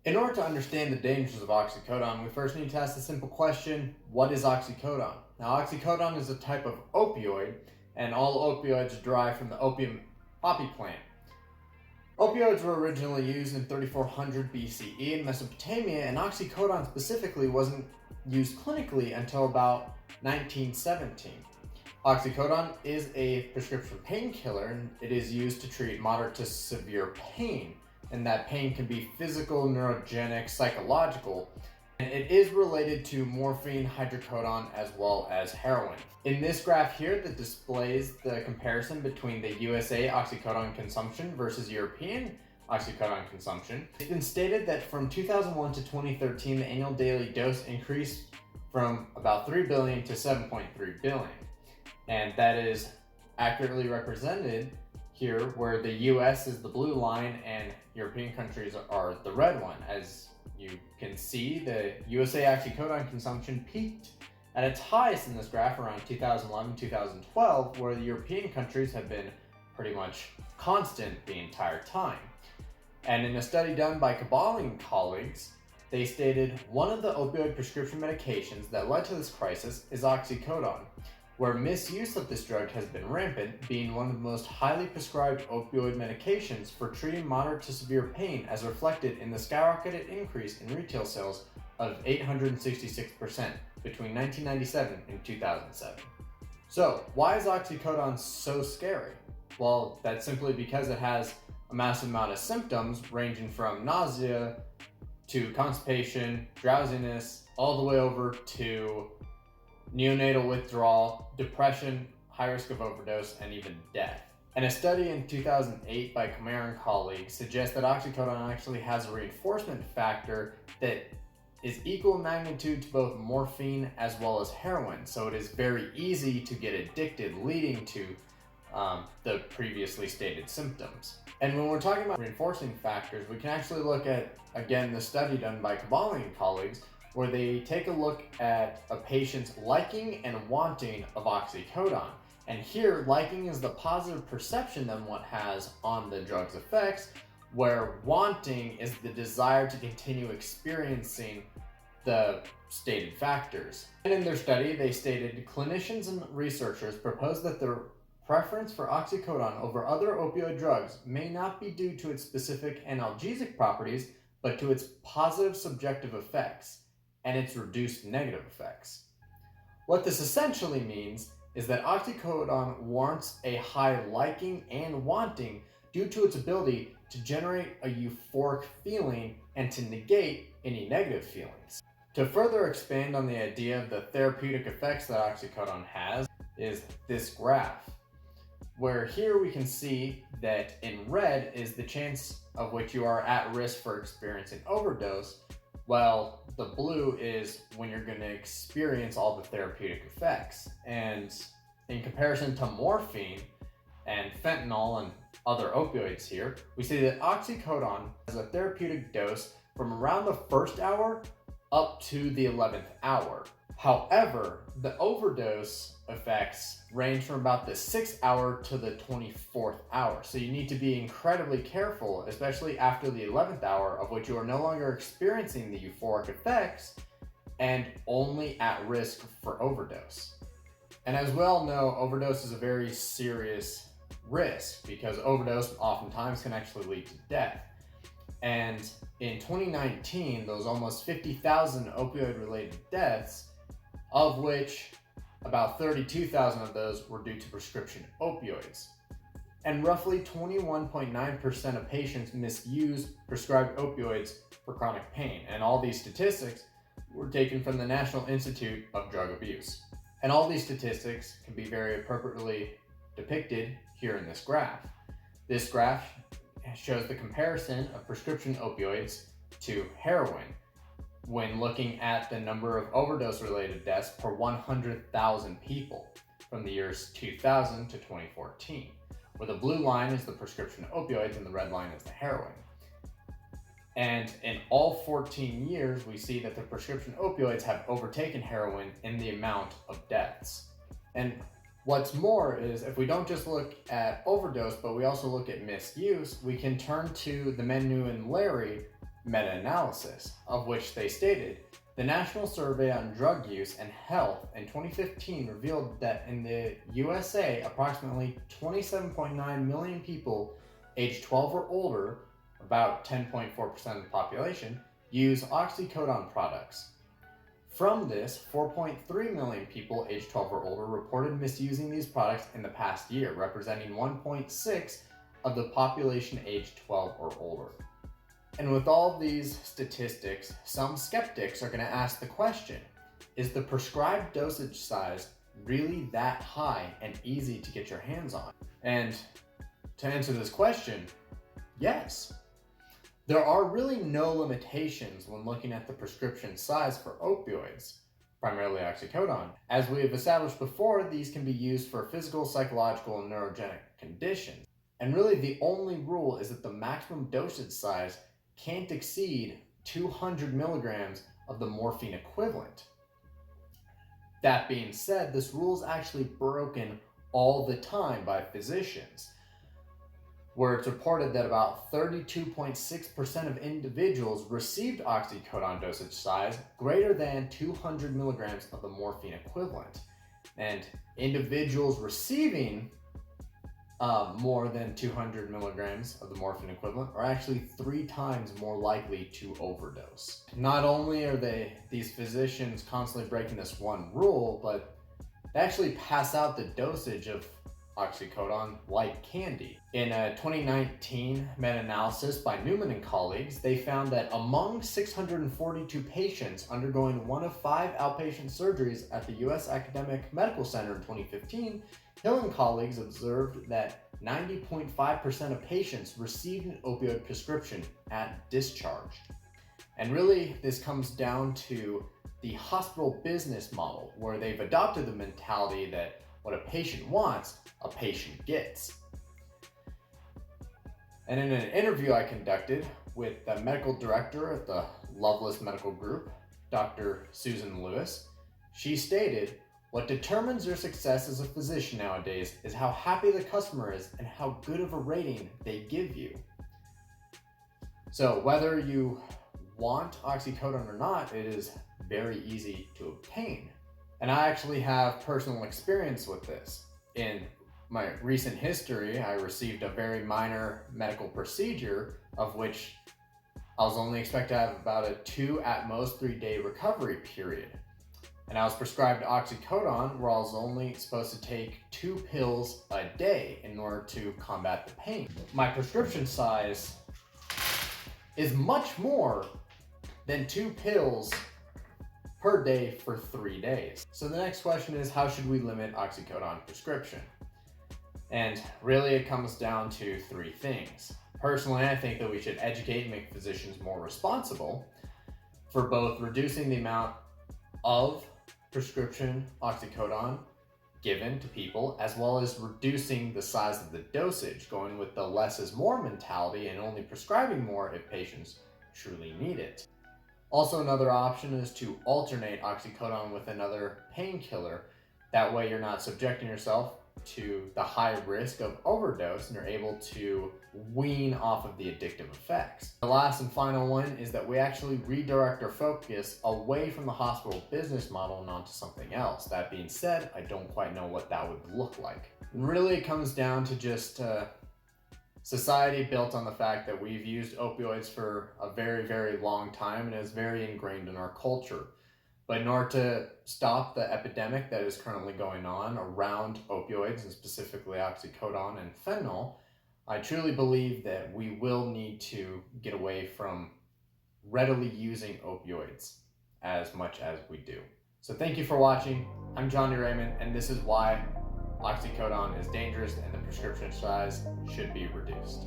In order to understand the dangers of oxycodone, we first need to ask the simple question, what is oxycodone? Now, oxycodone is a type of opioid, and all opioids derive from the opium poppy plant. Opioids were originally used in 3400 BCE in Mesopotamia, and oxycodone specifically wasn't used clinically until about 1917. Oxycodone is a prescription painkiller, and it is used to treat moderate to severe pain. And that pain can be physical, neurogenic, psychological, and it is related to morphine, hydrocodone, as well as heroin. In this graph here that displays the comparison between the USA oxycodone consumption versus European oxycodone consumption, it's been stated that from 2001 to 2013, the annual daily dose increased from about 3 billion to 7.3 billion. And that is accurately represented here, where the US is the blue line and European countries are the red one. As you can see, the USA oxycodone consumption peaked at its highest in this graph around 2011-2012, where the European countries have been pretty much constant the entire time. And in a study done by Cabal and colleagues, they stated one of the opioid prescription medications that led to this crisis is oxycodone, where misuse of this drug has been rampant, being one of the most highly prescribed opioid medications for treating moderate to severe pain, as reflected in the skyrocketed increase in retail sales of 866% between 1997 and 2007. So, why is oxycodone so scary? Well, that's simply because it has a massive amount of symptoms ranging from nausea to constipation, drowsiness, all the way over to neonatal withdrawal, depression, high risk of overdose, and even death. And a study in 2008 by Kamar and colleagues suggests that oxycodone actually has a reinforcement factor that is equal in magnitude to both morphine as well as heroin. So it is very easy to get addicted, leading to the previously stated symptoms. And when we're talking about reinforcing factors, we can actually look at, again, the study done by Cabal and colleagues, where they take a look at a patient's liking and wanting of oxycodone. And here, liking is the positive perception that one has on the drug's effects, where wanting is the desire to continue experiencing the stated factors. And in their study, they stated clinicians and researchers proposed that their preference for oxycodone over other opioid drugs may not be due to its specific analgesic properties, but to its positive subjective effects and its reduced negative effects. What this essentially means is that oxycodone warrants a high liking and wanting due to its ability to generate a euphoric feeling and to negate any negative feelings. To further expand on the idea of the therapeutic effects that oxycodone has is this graph, where here we can see that in red is the chance of which you are at risk for experiencing overdose, while the blue is when you're going to experience all the therapeutic effects. And in comparison to morphine and fentanyl and other opioids here, we see that oxycodone has a therapeutic dose from around the first hour up to the 11th hour. However, the overdose effects range from about the 6th hour to the 24th hour. So you need to be incredibly careful, especially after the 11th hour, of which you are no longer experiencing the euphoric effects and only at risk for overdose. And as we all know, overdose is a very serious risk because overdose oftentimes can actually lead to death. And in 2019, there was almost 50,000 opioid-related deaths, of which about 32,000 of those were due to prescription opioids. And roughly 21.9% of patients misuse prescribed opioids for chronic pain. And all these statistics were taken from the National Institute of Drug Abuse. And all these statistics can be very appropriately depicted here in this graph. This graph shows the comparison of prescription opioids to heroin when looking at the number of overdose-related deaths per 100,000 people from the years 2000 to 2014, where the blue line is the prescription opioids and the red line is the heroin. And in all 14 years, we see that the prescription opioids have overtaken heroin in the amount of deaths. And what's more is, if we don't just look at overdose, but we also look at misuse, we can turn to the Menu and Larry meta-analysis, of which they stated, the National Survey on Drug Use and Health in 2015 revealed that in the USA, approximately 27.9 million people aged 12 or older, about 10.4% of the population, use oxycodone products. From this, 4.3 million people aged 12 or older reported misusing these products in the past year, representing 1.6% of the population aged 12 or older. And with all these statistics, some skeptics are going to ask the question, is the prescribed dosage size really that high and easy to get your hands on? And to answer this question, yes. There are really no limitations when looking at the prescription size for opioids, primarily oxycodone. As we have established before, these can be used for physical, psychological, and neurogenic conditions. And really the only rule is that the maximum dosage size can't exceed 200 milligrams of the morphine equivalent. That being said, this rule is actually broken all the time by physicians, where it's reported that about 32.6% of individuals received oxycodone dosage size greater than 200 milligrams of the morphine equivalent. And individuals receiving more than 200 milligrams of the morphine equivalent are actually 3 times more likely to overdose. Not only are these physicians constantly breaking this one rule, but they actually pass out the dosage of oxycodone like candy. In a 2019 meta-analysis by Newman and colleagues, they found that among 642 patients undergoing one of 5 outpatient surgeries at the U.S. Academic Medical Center in 2015, Hill and colleagues observed that 90.5% of patients received an opioid prescription at discharge. And really, this comes down to the hospital business model, where they've adopted the mentality that what a patient wants, a patient gets. And in an interview I conducted with the medical director at the Loveless Medical Group, Dr. Susan Lewis, she stated, "What determines your success as a physician nowadays is how happy the customer is and how good of a rating they give you." So whether you want oxycodone or not, it is very easy to obtain. And I actually have personal experience with this. In my recent history, I received a very minor medical procedure of which I was only expected to have about a 2 at most 3 day recovery period. And I was prescribed oxycodone, where I was only supposed to take 2 pills a day in order to combat the pain. My prescription size is much more than 2 pills per day for 3 days. So the next question is, how should we limit oxycodone prescription? And really it comes down to 3 things. Personally, I think that we should educate and make physicians more responsible for both reducing the amount of prescription oxycodone given to people, as well as reducing the size of the dosage, going with the less is more mentality and only prescribing more if patients truly need it. Also, another option is to alternate oxycodone with another painkiller. That way you're not subjecting yourself to the high risk of overdose and you're able to wean off of the addictive effects. The last and final one is that we actually redirect our focus away from the hospital business model and onto something else. That being said, I don't quite know what that would look like. And really it comes down to just society built on the fact that we've used opioids for a very, very long time and is very ingrained in our culture. But in order to stop the epidemic that is currently going on around opioids, and specifically oxycodone and fentanyl, I truly believe that we will need to get away from readily using opioids as much as we do. So thank you for watching. I'm Johnny Raymond, and this is why oxycodone is dangerous and the prescription size should be reduced.